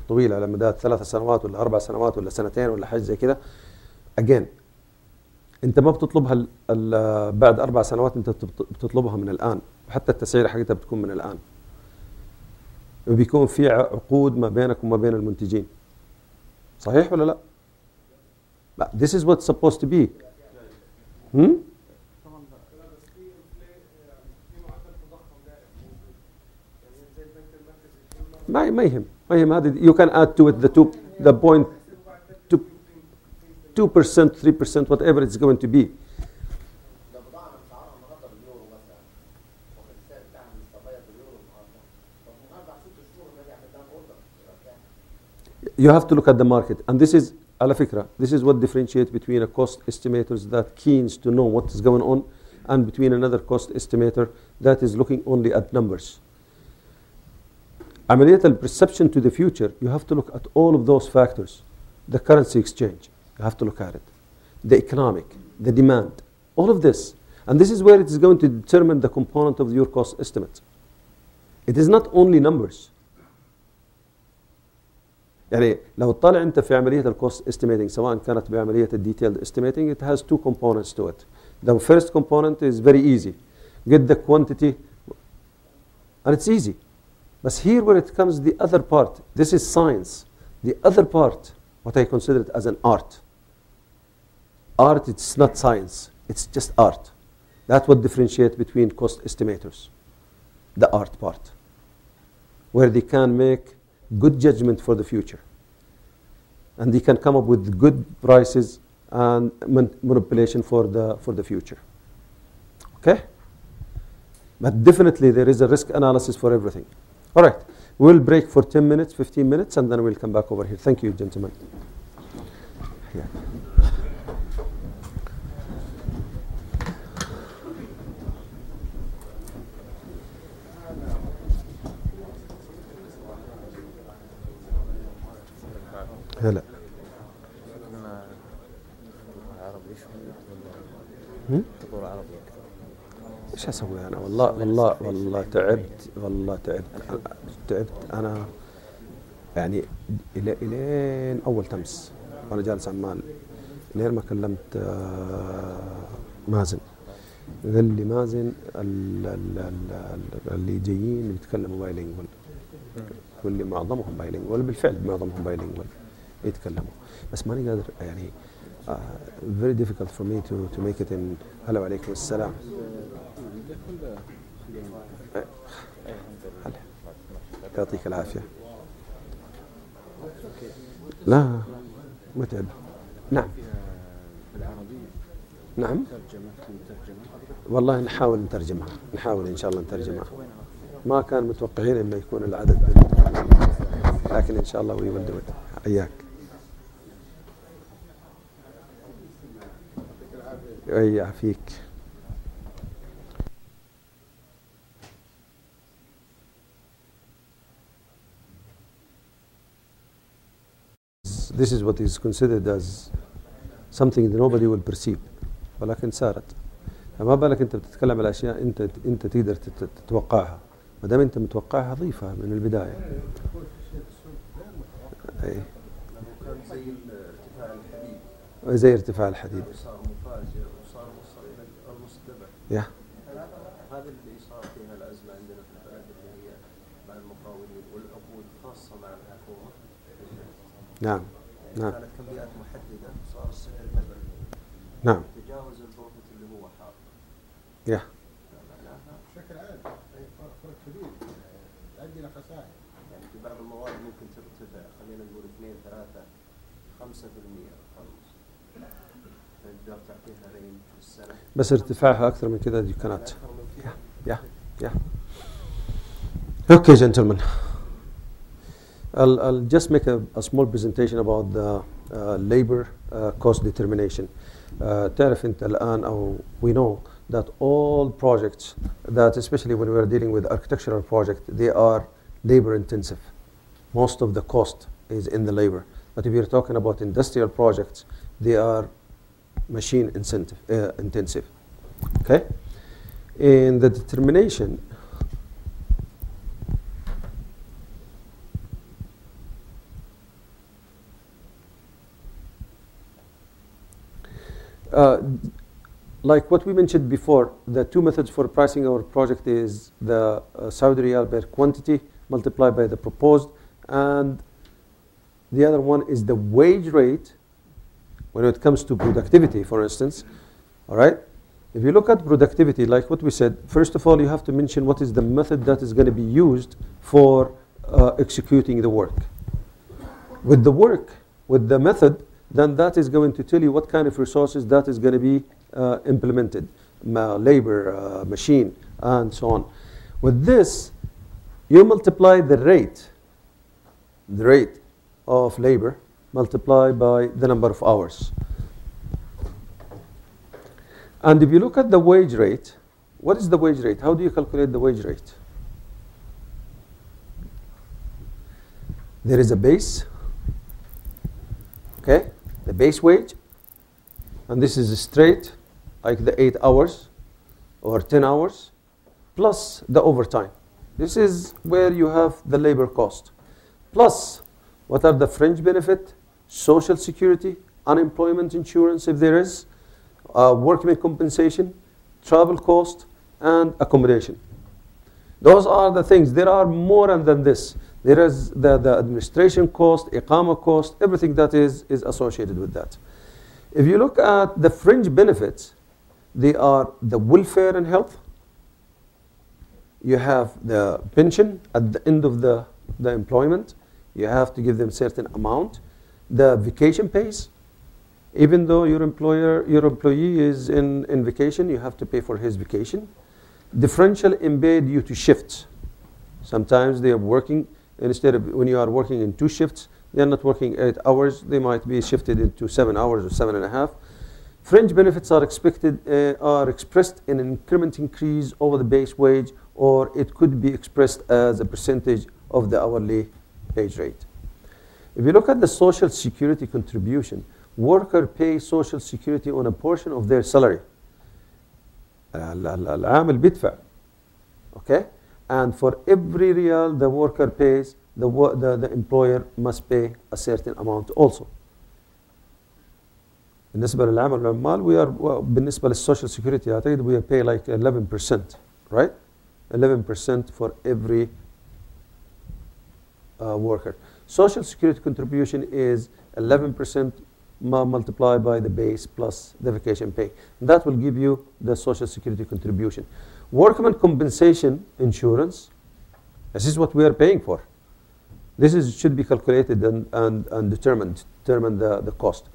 طويله على مدى 3 سنوات ولا 4 سنوات ولا سنتين ولا حاجه زي كده، again انت ما بتطلبها بعد 4 سنوات، انت بتطلبها من الان، وحتى التسعيره حقتها بتكون من الان، وبيكون في عقود ما بينك وما بين المنتجين. صحيح ولا لا؟ لا this is what's supposed to be. ما يهم هذه you can add to it the point 2% 3% whatever it's going to be. You have to look at the market, and this is على فكرة this is what differentiates between a cost estimators that keens to know what is going on and between another cost estimator that is looking only at numbers. عملية perception to the future, you have to look at all of those factors. The currency exchange, you have to look at it. The economic, the demand, all of this. And this is where it is going to determine the component of your cost estimate. It is not only numbers. يعني لو تطالع انت في عملية الكوست estimating سواء كانت بعملية detailed estimating, it has 2 components to it. The first component is very easy. Get the quantity, and it's easy. But here where it comes the other part, this is science. The other part, what I consider it as an art. Art, it's not science. It's just art. That's what differentiates between cost estimators. The art part. Where they can make good judgment for the future. And they can come up with good prices and manipulation for the future. Okay? But definitely there is a risk analysis for everything. All right, we'll break for 10 minutes, 15 minutes, and then we'll come back over here. Thank you, gentlemen. Yeah. هلا. ايش اسوي انا؟ والله تعبت انا يعني الين اول تمس وانا جالس عمال لين ما كلمت مازن. قال لي مازن اللي جايين بيتكلموا بايلينجوال، يقول لي معظمهم بايلينجوال، بالفعل معظمهم بايلينجوال يتكلموا، بس ماني قادر يعني very difficult for me to make it in. هلا وعليكم السلام. يعطيك العافية. لا متعب. نعم. نعم. والله نحاول نترجمها، نحاول إن شاء الله نترجمها. ما كان متوقعين إنه يكون العدد لكن إن شاء الله we will do it. حياك. يعافيك. This is what is considered as something that nobody will perceive، ولكن صارت. فما بالك انت بتتكلم على اشياء انت تقدر تتوقعها، ما دام انت متوقعها ضيفها من البدايه. اي زي ارتفاع الحديد. صار مفاجئ وصار وصل الى المستقبل. يا هذا اللي صار فيها الازمه عندنا في البلد اللي هي مع المقاولين والعقود خاصه مع الحكومه. نعم. نعم. كانت كميات محدده صار السعر نزل. نعم. تجاوز البروفيت اللي هو حاط. يا بشكل عام اي فرق كبير، عندنا خسائر. يعني في بعض المواد ممكن ترتفع، خلينا نقول 2 3 5% خلاص. تقدر تعطيها رينج في السنه. بس ارتفاعها اكثر من كذا دي كانت. يا Okay, gentlemen. I'll just make a small presentation about the labor cost determination. تعرف انت الان او we know that all projects that especially when we are dealing with architectural project they are labor intensive. Most of the cost is in the labor. But if you're talking about industrial projects, they are machine intensive. Okay? In the determination like what we mentioned before, the two methods for pricing our project is the Saudi Riyal per quantity multiplied by the proposed, and the other one is the wage rate when it comes to productivity, for instance. All right? If you look at productivity, like what we said, first of all, you have to mention what is the method that is going to be used for executing the work. With the work, with the method, then that is going to tell you what kind of resources that is going to be implemented, labor, machine, and so on. With this, you multiply the rate of labor multiplied by the number of hours. And if you look at the wage rate, what is the wage rate? How do you calculate the wage rate? There is a base, okay, the base wage, and this is straight, like the 8 hours or 10 hours, plus the overtime. This is where you have the labor cost. Plus, what are the fringe benefit, social security, unemployment insurance if there is, workman compensation, travel cost, and accommodation. Those are the things. There are more than this. There is the administration cost, iqama cost, everything that is associated with that. If you look at the fringe benefits, they are the welfare and health. You have the pension at the end of the employment. You have to give them certain amount. The vacation pays. Even though your employee is in vacation, you have to pay for his vacation. Differential embed due to shifts. Sometimes they are working, instead of when you are working in 2 shifts, they are not working 8 hours. They might be shifted into 7 hours or 7.5. Fringe benefits are expressed in an increment increase over the base wage, or it could be expressed as a percentage of the hourly wage rate. If you look at the social security contribution, worker pay social security on a portion of their salary. العامل بيدفع. Okay? And for every real the worker pays, the employer must pay a certain amount also. بالنسبة للعمل والعمال, we are بالنسبة للسوشيال security أعتقد we pay like 11%, right? 11% for every worker. Social security contribution is 11% multiplied by the base plus the vacation pay. That will give you the social security contribution. Workman compensation insurance, this is what we are paying for. This should be calculated and determine the cost.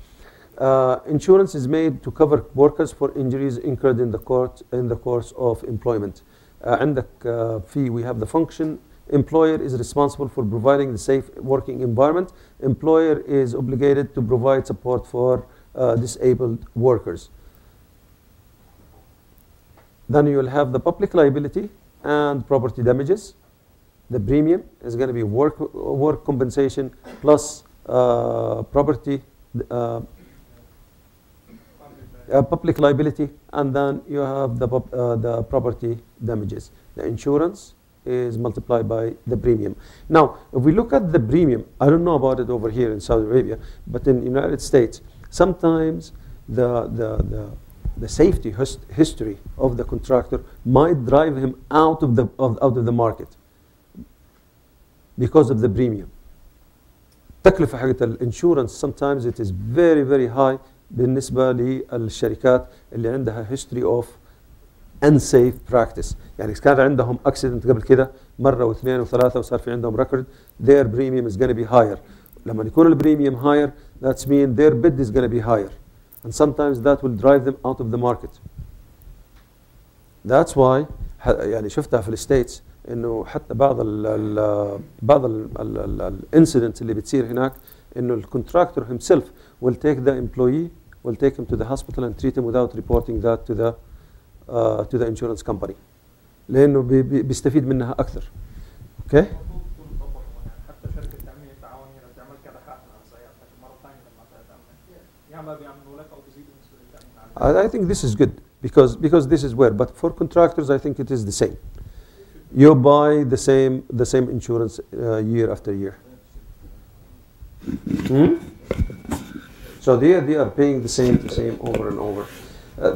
Insurance is made to cover workers for injuries incurred in the course of employment. عندك fee, we have the function. Employer is responsible for providing the safe working environment. Employer is obligated to provide support for disabled workers. Then you will have the public liability and property damages. The premium is going to be work compensation plus property public liability, and then you have the property damages. The insurance is multiplied by the premium. Now, if we look at the premium, I don't know about it over here in Saudi Arabia, but in the United States, sometimes the safety history of the contractor might drive him out of the market because of the premium. التكلفة حقت الانشورنس sometimes it is very very high بالنسبة للشركات اللي عندها history of unsafe practice. يعني كان عندهم accident قبل كده مرة واثنين وثلاثة وصار في عندهم record, their premium is going to be higher. لما يكون البريميوم higher, that's mean their bid is going to be higher. And sometimes that will drive them out of the market. That's why يعني شفتها في الستيتس انه حتى بعض الانسيدنتس اللي بتصير هناك انه الكونتراكتور himself will take the employee, will take him to the hospital and treat him without reporting that to the insurance company. لانه بيستفيد منها اكثر. اوكي؟ حتى شركه تامين التعاونيه لو تعمل كذا حقنا على سيارتك المره الثانيه لما تامن يا ما بيعملوا لك او بيزيدوا نسبه التامين عليك. I think this is good because this is where, but for contractors I think it is the same. You buy the same insurance year after year. So they are paying the same over and over.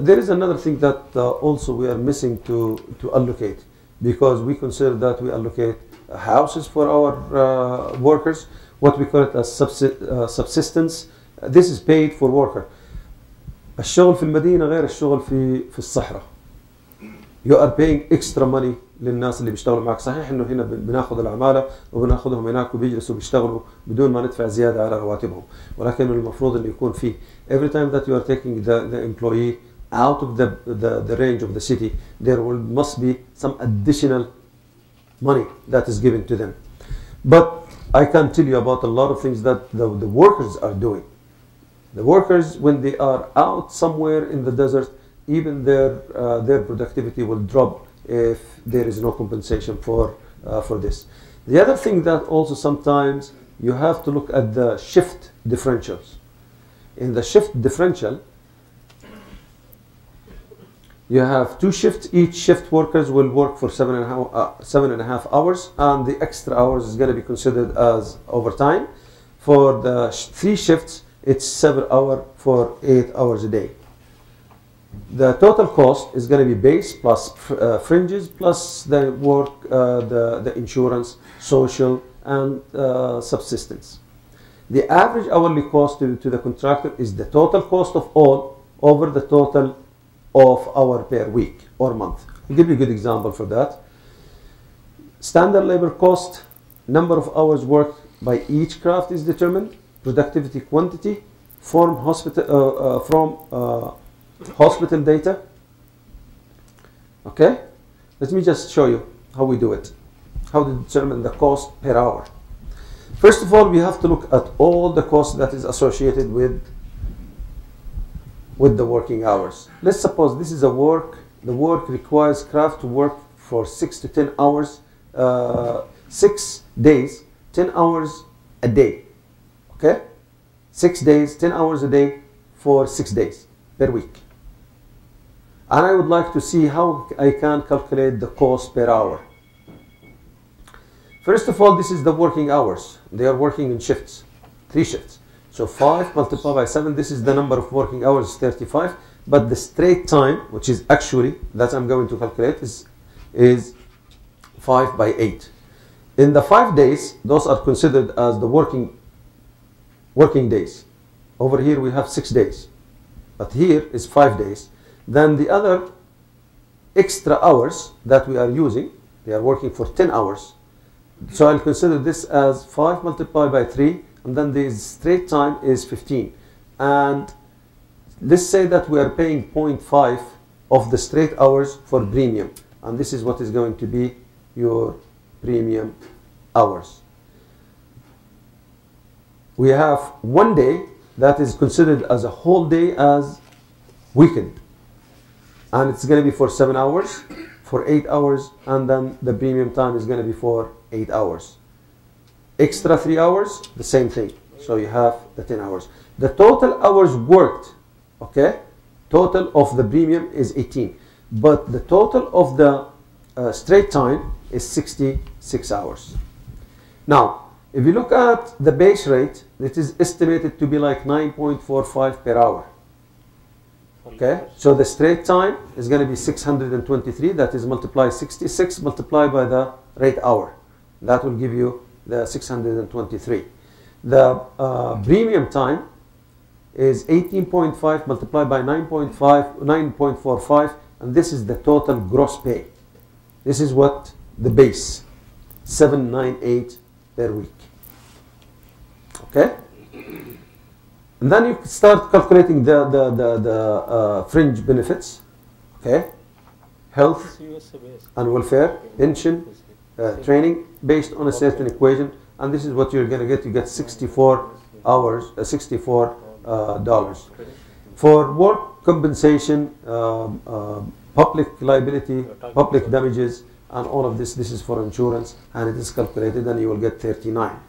There is another thing that also we are missing to allocate, because we consider that we allocate houses for our workers, what we call it as subsistence. This is paid for worker. الشغل في المدينة غير الشغل في الصحراء. You are paying extra money للناس اللي بيشتغلوا معك. صحيح انه هنا بناخذ العمالة وبناخذهم هناك وبيجلسوا بيشتغلوا بدون ما ندفع زيادة على رواتبهم، ولكن المفروض انه يكون في every time that you are taking the employee out of the range of the city, there must be some additional money that is given to them. But I can tell you about a lot of things that the workers are doing. The workers, when they are out somewhere in the desert, even their productivity will drop if there is no compensation for this. The other thing that also sometimes you have to look at the shift differentials. In the shift differential, you have two shifts. Each shift workers will work for 7.5 hours, and the extra hours is going to be considered as overtime. For the 3 shifts, it's 7 hours for 8 hours a day. The total cost is going to be base plus fringes plus the work, the insurance, social, and subsistence. The average hourly cost to the contractor is the total cost of all over the total of hour per week or month. I'll give you a good example for that. Standard labor cost, number of hours worked by each craft is determined, productivity quantity from hospital data. Okay, let me just show you how we do it, how to determine the cost per hour. First of all, we have to look at all the costs that is associated with the working hours. Let's suppose this is the work requires craft to work for 6 to 10 hours, 6 days, 10 hours a day. Okay, 6 days, 10 hours a day for 6 days per week. And I would like to see how I can calculate the cost per hour. First of all, this is the working hours. They are working in shifts, 3 shifts. So 5 multiplied by 7, this is the number of working hours, 35. But the straight time, which is actually, that I'm going to calculate, is 5 by 8. In the 5 days, those are considered as the working days. Over here we have 6 days. But here is 5 days. Then the other extra hours that we are using, they are working for 10 hours. So I'll consider this as 5 multiplied by 3, and then the straight time is 15. And let's say that we are paying 0.5 of the straight hours for premium. And this is what is going to be your premium hours. We have 1 day that is considered as a whole day as weekend. And it's going to be for 7 hours, for 8 hours, and then the premium time is going to be for 8 hours. Extra 3 hours, the same thing. So you have the 10 hours. The total hours worked, okay, total of the premium is 18. But the total of the straight time is 66 hours. Now, if you look at the base rate, it is estimated to be like 9.45 per hour. Okay, so the straight time is going to be 623. That is multiply 66 multiplied by the rate hour. That will give you the 623. The premium time is 18.5 multiplied by 9.45, and this is the total gross pay. This is what the base, 798 per week. Okay. And then you start calculating the fringe benefits, okay, health and welfare, pension, training, based on a certain equation, and this is what you're going to get. You get 64 hours, $64. For work compensation, public liability, public damages, and all of this, this is for insurance, and it is calculated, and you will get 39.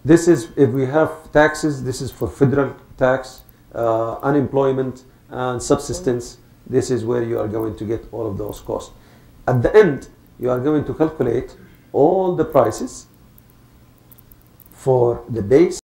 This is, if we have taxes, this is for federal tax, unemployment, and subsistence. This is where you are going to get all of those costs. At the end, you are going to calculate all the prices for the base